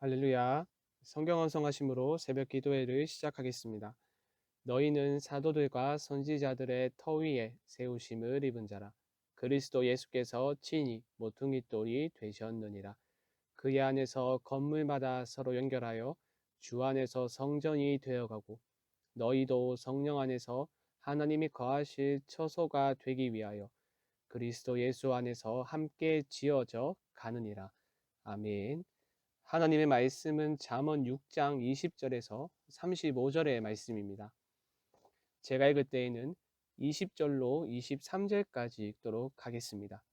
할렐루야. 성경 언성하심으로 새벽 기도회를 시작하겠습니다. 너희는 사도들과 선지자들의 터 위에 세우심을 입은 자라. 그리스도 예수께서 친히 모퉁이 돌이 되셨느니라. 그의 안에서 건물마다 서로 연결하여 주 안에서 성전이 되어가고 너희도 성령 안에서 하나님이 거하실 처소가 되기 위하여 그리스도 예수 안에서 함께 지어져 가느니라. 아멘. 하나님의 말씀은 잠언 6장 20절에서 35절의 말씀입니다. 제가 읽을 때에는 20절로 23절까지 읽도록 하겠습니다.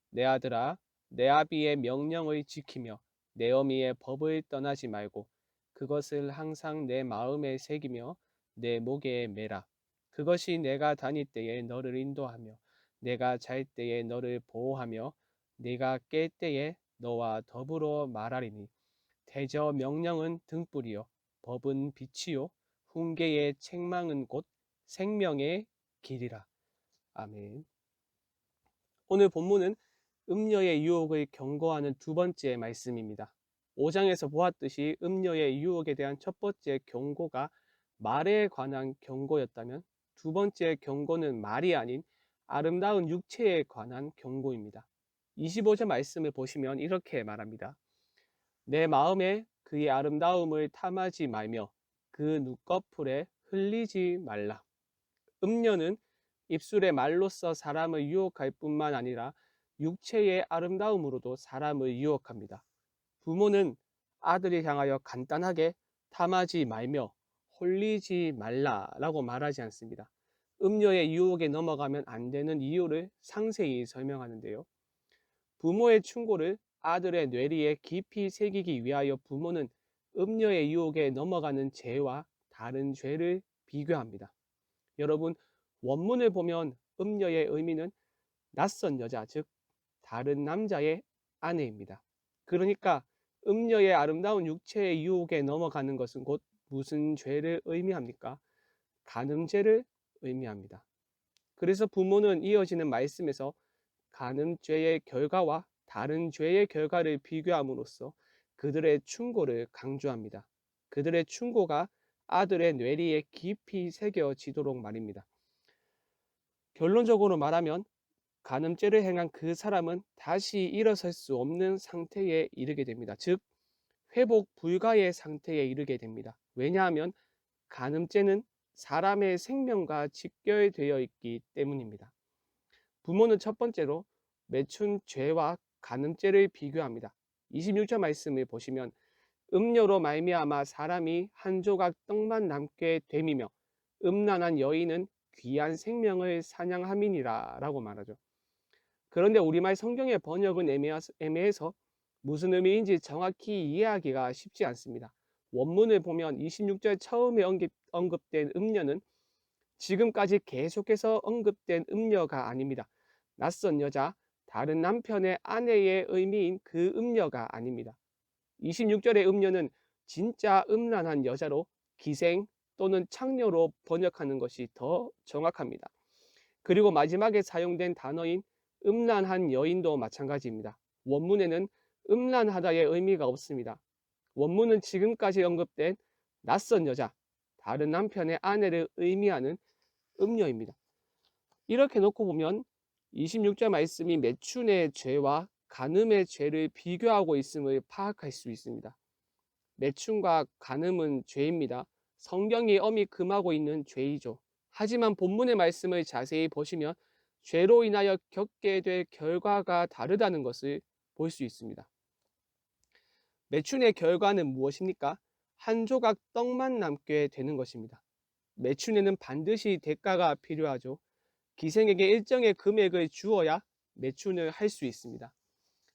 내 아들아, 내 아비의 명령을 지키며 내 어미의 법을 떠나지 말고 그것을 항상 내 마음에 새기며 내 목에 매라. 그것이 내가 다닐 때에 너를 인도하며 내가 잘 때에 너를 보호하며 네가 깰 때에 너와 더불어 말하리니 대저 명령은 등불이요 법은 빛이요 훈계의 책망은 곧 생명의 길이라. 아멘. 오늘 본문은 음녀의 유혹을 경고하는 두 번째 말씀입니다. 5장에서 보았듯이 음녀의 유혹에 대한 첫 번째 경고가 말에 관한 경고였다면 두 번째 경고는 말이 아닌 아름다운 육체에 관한 경고입니다. 25절 말씀을 보시면 이렇게 말합니다. 내 마음에 그의 아름다움을 탐하지 말며 그 눈꺼풀에 흘리지 말라. 음녀는 입술의 말로써 사람을 유혹할 뿐만 아니라 육체의 아름다움으로도 사람을 유혹합니다. 부모는 아들을 향하여 간단하게 탐하지 말며 홀리지 말라라고 말하지 않습니다. 음녀의 유혹에 넘어가면 안 되는 이유를 상세히 설명하는데요. 부모의 충고를 아들의 뇌리에 깊이 새기기 위하여 부모는 음녀의 유혹에 넘어가는 죄와 다른 죄를 비교합니다. 여러분, 원문을 보면 음녀의 의미는 낯선 여자, 즉 다른 남자의 아내입니다. 그러니까 음녀의 아름다운 육체의 유혹에 넘어가는 것은 곧 무슨 죄를 의미합니까? 간음죄를 의미합니다. 그래서 부모는 이어지는 말씀에서 간음죄의 결과와 다른 죄의 결과를 비교함으로써 그들의 충고를 강조합니다. 그들의 충고가 아들의 뇌리에 깊이 새겨지도록 말입니다. 결론적으로 말하면 간음죄를 행한 그 사람은 다시 일어설 수 없는 상태에 이르게 됩니다. 즉 회복 불가의 상태에 이르게 됩니다. 왜냐하면 간음죄는 사람의 생명과 직결되어 있기 때문입니다. 부모는 첫 번째로 매춘 죄와 간음죄를 비교합니다. 26절 말씀을 보시면 음료로 말미암아 사람이 한 조각 떡만 남게 됨이며 음란한 여인은 귀한 생명을 사냥함이니라 라고 말하죠. 그런데 우리말 성경의 번역은 애매해서 무슨 의미인지 정확히 이해하기가 쉽지 않습니다. 원문을 보면 26절 처음에 언급된 음녀는 지금까지 계속해서 언급된 음녀가 아닙니다. 낯선 여자, 다른 남편의 아내의 의미인 그 음녀가 아닙니다. 26절의 음녀는 진짜 음란한 여자로 기생 또는 창녀로 번역하는 것이 더 정확합니다. 그리고 마지막에 사용된 단어인 음란한 여인도 마찬가지입니다. 원문에는 음란하다의 의미가 없습니다. 원문은 지금까지 언급된 낯선 여자, 다른 남편의 아내를 의미하는 음녀입니다. 이렇게 놓고 보면 26절 말씀이 매춘의 죄와 간음의 죄를 비교하고 있음을 파악할 수 있습니다. 매춘과 간음은 죄입니다. 성경이 엄히 금하고 있는 죄이죠. 하지만 본문의 말씀을 자세히 보시면 죄로 인하여 겪게 될 결과가 다르다는 것을 볼 수 있습니다. 매춘의 결과는 무엇입니까? 한 조각 떡만 남게 되는 것입니다. 매춘에는 반드시 대가가 필요하죠. 기생에게 일정의 금액을 주어야 매춘을 할 수 있습니다.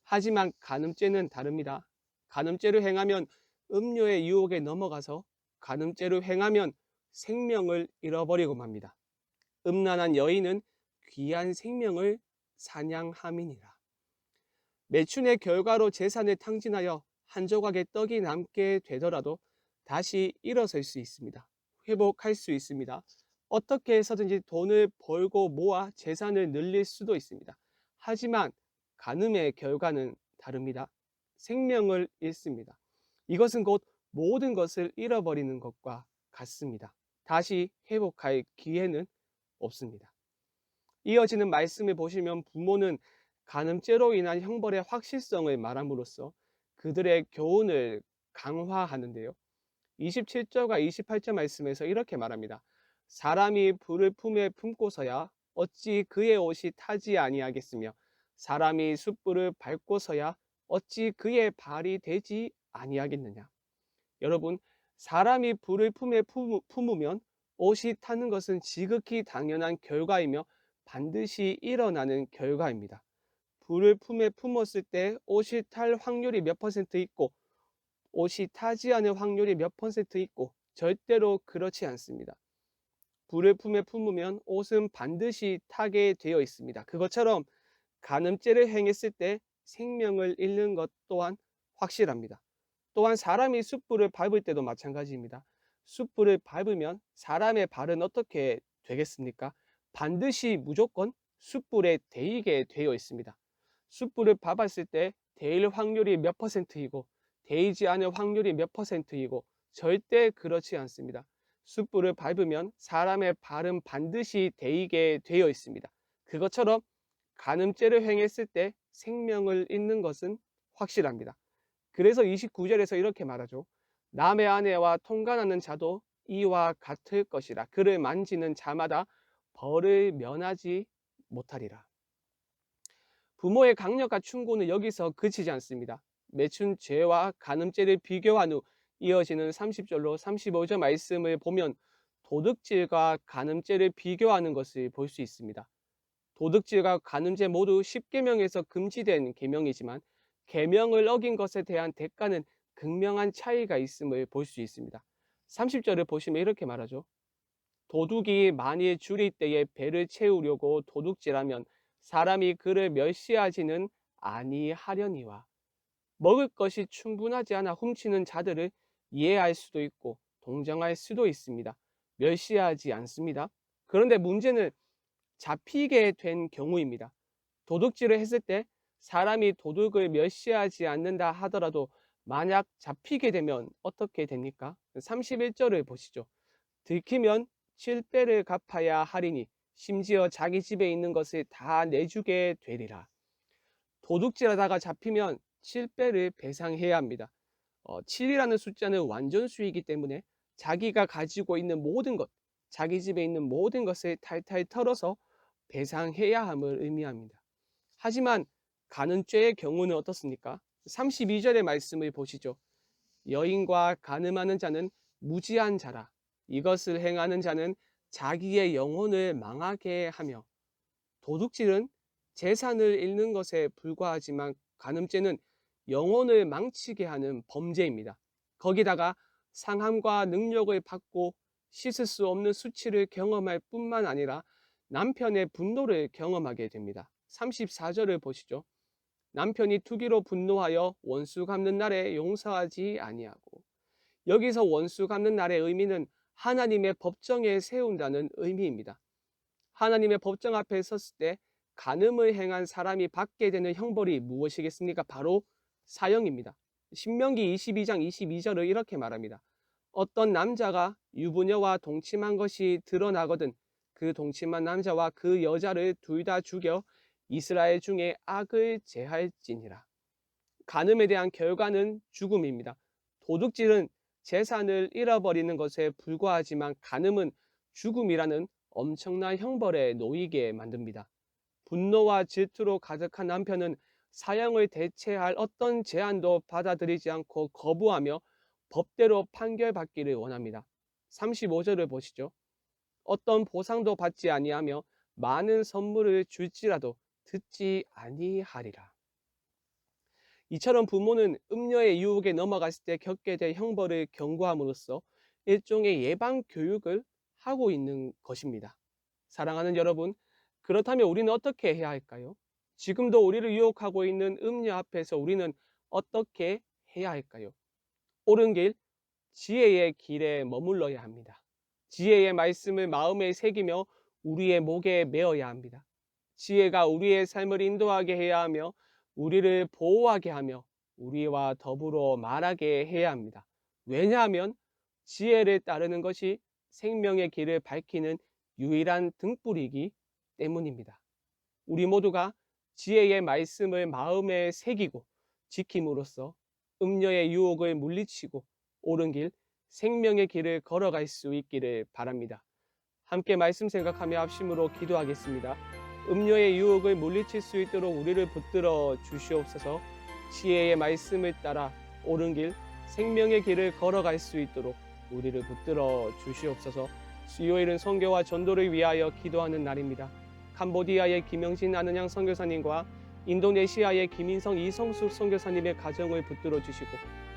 하지만 간음죄는 다릅니다. 간음죄를 행하면 음료의 유혹에 넘어가서 간음죄를 행하면 생명을 잃어버리고 맙니다. 음란한 여인은 귀한 생명을 사냥함이니라. 매춘의 결과로 재산을 탕진하여 한 조각의 떡이 남게 되더라도 다시 일어설 수 있습니다. 회복할 수 있습니다. 어떻게 해서든지 돈을 벌고 모아 재산을 늘릴 수도 있습니다. 하지만 간음의 결과는 다릅니다. 생명을 잃습니다. 이것은 곧 모든 것을 잃어버리는 것과 같습니다. 다시 회복할 기회는 없습니다. 이어지는 말씀을 보시면 부모는 간음죄로 인한 형벌의 확실성을 말함으로써 그들의 교훈을 강화하는데요. 27절과 28절 말씀에서 이렇게 말합니다. 사람이 불을 품에 품고서야 어찌 그의 옷이 타지 아니하겠으며 사람이 숯불을 밟고서야 어찌 그의 발이 되지 아니하겠느냐. 여러분, 사람이 불을 품에 품으면 옷이 타는 것은 지극히 당연한 결과이며 반드시 일어나는 결과입니다. 불을 품에 품었을 때 옷이 탈 확률이 몇 퍼센트 있고 옷이 타지 않을 확률이 몇 퍼센트 있고 절대로 그렇지 않습니다. 불을 품에 품으면 옷은 반드시 타게 되어 있습니다. 그것처럼 간음죄를 행했을 때 생명을 잃는 것 또한 확실합니다. 또한 사람이 숯불을 밟을 때도 마찬가지입니다. 숯불을 밟으면 사람의 발은 어떻게 되겠습니까? 반드시 무조건 숯불에 데이게 되어 있습니다. 숯불을 밟았을 때 데일 확률이 몇 퍼센트이고 데이지 않을 확률이 몇 퍼센트이고 절대 그렇지 않습니다. 숯불을 밟으면 사람의 발은 반드시 데이게 되어 있습니다. 그것처럼 간음죄를 행했을 때 생명을 잃는 것은 확실합니다. 그래서 29절에서 이렇게 말하죠. 남의 아내와 통간하는 자도 이와 같을 것이라. 그를 만지는 자마다 벌을 면하지 못하리라. 부모의 강력한 충고는 여기서 그치지 않습니다. 매춘 죄와 간음죄를 비교한 후 이어지는 30절로 35절 말씀을 보면 도둑질과 간음죄를 비교하는 것을 볼 수 있습니다. 도둑질과 간음죄 모두 10계명에서 금지된 계명이지만 계명을 어긴 것에 대한 대가는 극명한 차이가 있음을 볼 수 있습니다. 30절을 보시면 이렇게 말하죠. 도둑이 만일 줄일 때에 배를 채우려고 도둑질하면 사람이 그를 멸시하지는 아니하려니와. 먹을 것이 충분하지 않아 훔치는 자들을 이해할 수도 있고 동정할 수도 있습니다. 멸시하지 않습니다. 그런데 문제는 잡히게 된 경우입니다. 도둑질을 했을 때 사람이 도둑을 멸시하지 않는다 하더라도 만약 잡히게 되면 어떻게 됩니까? 31절을 보시죠. 들키면 7배를 갚아야 하리니 심지어 자기 집에 있는 것을 다 내주게 되리라. 도둑질하다가 잡히면 7배를 배상해야 합니다. 7이라는 숫자는 완전수이기 때문에 자기가 가지고 있는 모든 것, 자기 집에 있는 모든 것을 탈탈 털어서 배상해야 함을 의미합니다. 하지만 간음죄의 경우는 어떻습니까? 32절의 말씀을 보시죠. 여인과 간음하는 자는 무지한 자라. 이것을 행하는 자는 자기의 영혼을 망하게 하며. 도둑질은 재산을 잃는 것에 불과하지만 간음죄는 영혼을 망치게 하는 범죄입니다. 거기다가 상함과 능력을 받고 씻을 수 없는 수치를 경험할 뿐만 아니라 남편의 분노를 경험하게 됩니다. 34절을 보시죠. 남편이 투기로 분노하여 원수 갚는 날에 용서하지 아니하고. 여기서 원수 갚는 날의 의미는 하나님의 법정에 세운다는 의미입니다. 하나님의 법정 앞에 섰을 때 간음을 행한 사람이 받게 되는 형벌이 무엇이겠습니까? 바로 사형입니다. 신명기 22장 22절을 이렇게 말합니다. 어떤 남자가 유부녀와 동침한 것이 드러나거든 그 동침한 남자와 그 여자를 둘 다 죽여 이스라엘 중에 악을 제할지니라. 간음에 대한 결과는 죽음입니다. 도둑질은 재산을 잃어버리는 것에 불과하지만 간음은 죽음이라는 엄청난 형벌에 놓이게 만듭니다. 분노와 질투로 가득한 남편은 사형을 대체할 어떤 제안도 받아들이지 않고 거부하며 법대로 판결받기를 원합니다. 35절을 보시죠. 어떤 보상도 받지 아니하며 많은 선물을 줄지라도 듣지 아니하리라. 이처럼 부모는 음녀의 유혹에 넘어갔을 때 겪게 될 형벌을 경고함으로써 일종의 예방 교육을 하고 있는 것입니다. 사랑하는 여러분, 그렇다면 우리는 어떻게 해야 할까요? 지금도 우리를 유혹하고 있는 음녀 앞에서 우리는 어떻게 해야 할까요? 옳은 길, 지혜의 길에 머물러야 합니다. 지혜의 말씀을 마음에 새기며 우리의 목에 메어야 합니다. 지혜가 우리의 삶을 인도하게 해야 하며 우리를 보호하게 하며 우리와 더불어 말하게 해야 합니다. 왜냐하면 지혜를 따르는 것이 생명의 길을 밝히는 유일한 등불이기 때문입니다. 우리 모두가 지혜의 말씀을 마음에 새기고 지킴으로써 음녀의 유혹을 물리치고 옳은 길, 생명의 길을 걸어갈 수 있기를 바랍니다. 함께 말씀 생각하며 합심으로 기도하겠습니다. 음녀의 유혹을 물리칠 수 있도록 우리를 붙들어 주시옵소서. 지혜의 말씀을 따라 옳은 길, 생명의 길을 걸어갈 수 있도록 우리를 붙들어 주시옵소서. 수요일은 선교와 전도를 위하여 기도하는 날입니다. 캄보디아의 김영신 아는양 선교사님과 인도네시아의 김인성 이성숙 선교사님의 가정을 붙들어 주시고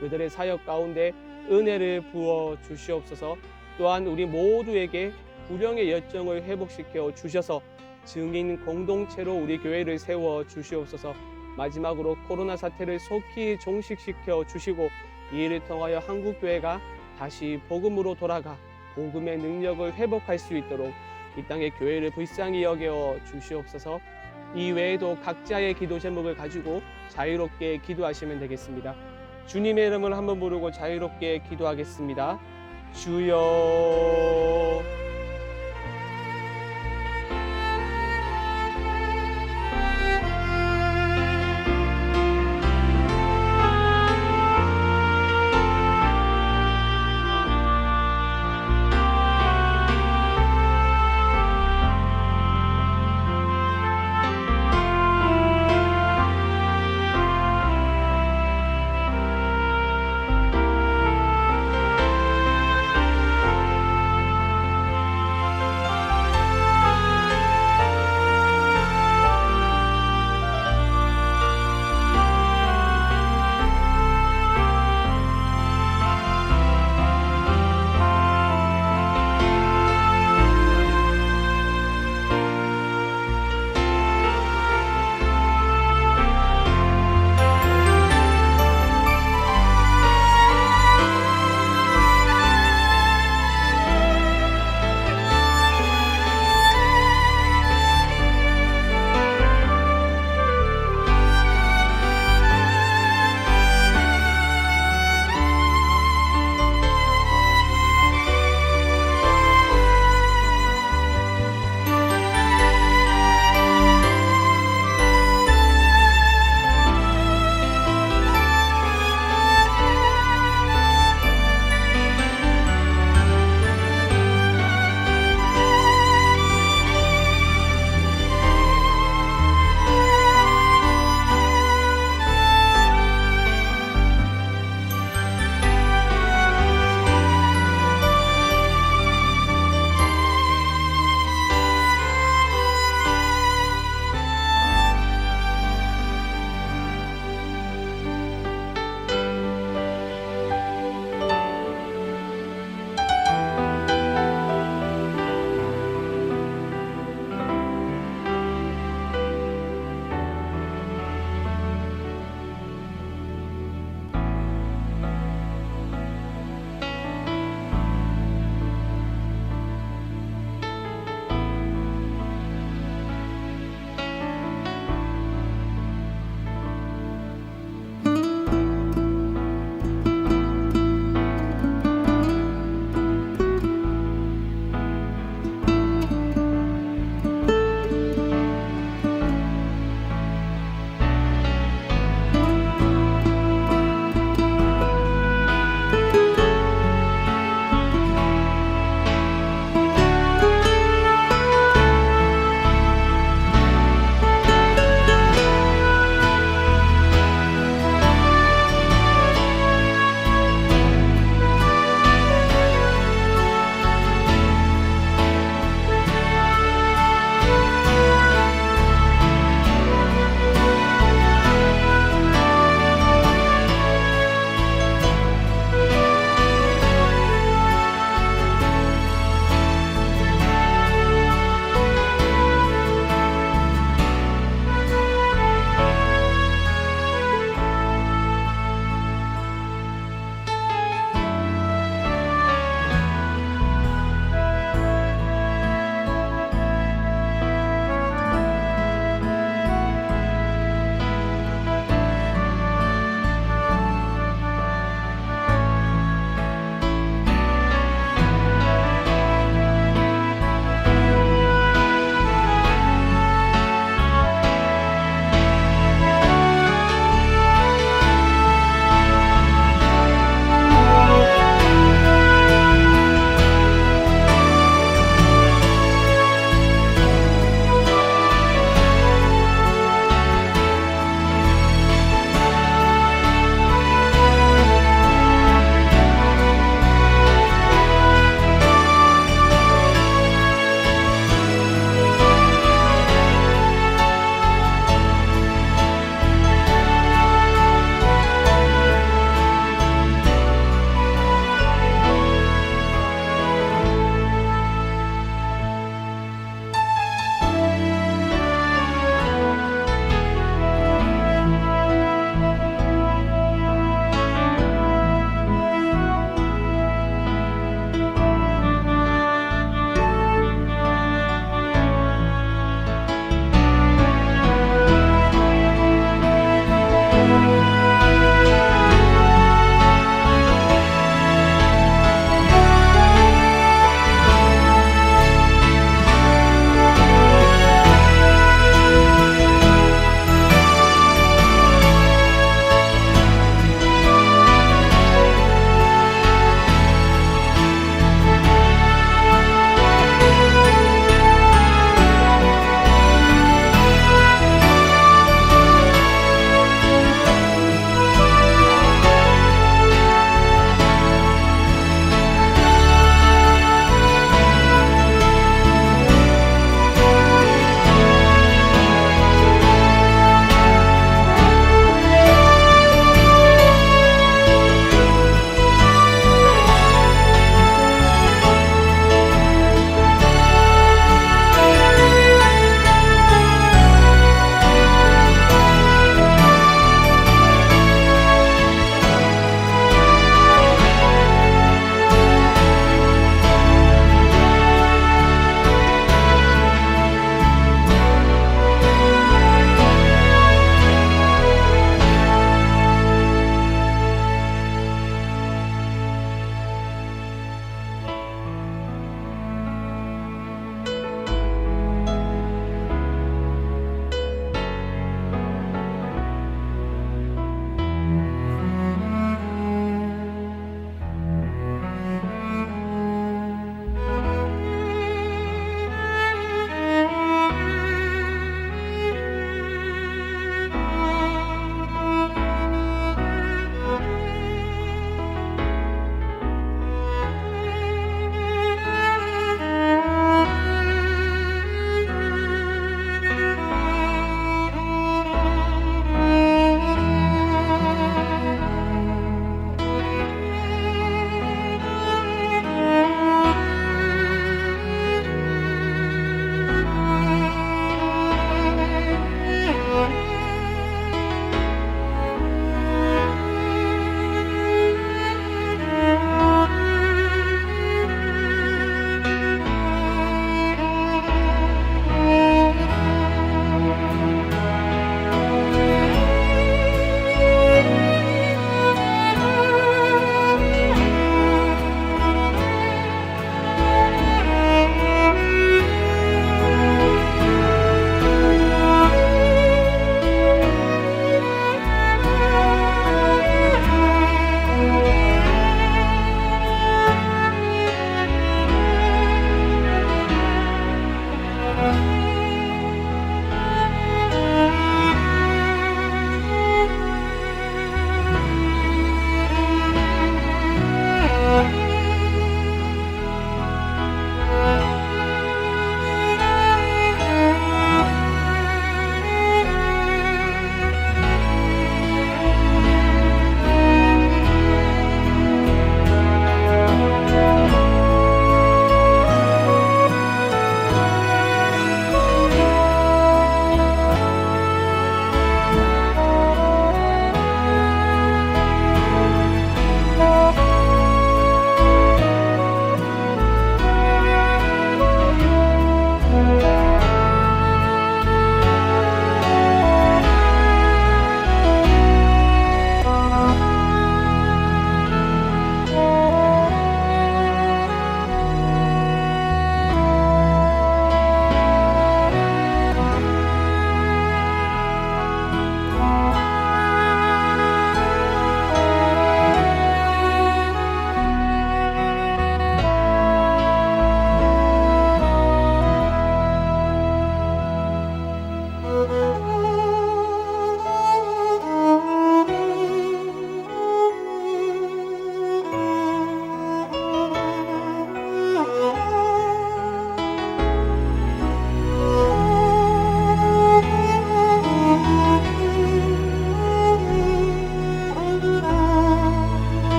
그들의 사역 가운데 은혜를 부어 주시옵소서. 또한 우리 모두에게 구령의 열정을 회복시켜 주셔서 증인 공동체로 우리 교회를 세워 주시옵소서. 마지막으로 코로나 사태를 속히 종식시켜 주시고 이 일을 통하여 한국교회가 다시 복음으로 돌아가 복음의 능력을 회복할 수 있도록 이 땅의 교회를 불쌍히 여겨 주시옵소서. 이 외에도 각자의 기도 제목을 가지고 자유롭게 기도하시면 되겠습니다. 주님의 이름을 한번 부르고 자유롭게 기도하겠습니다. 주여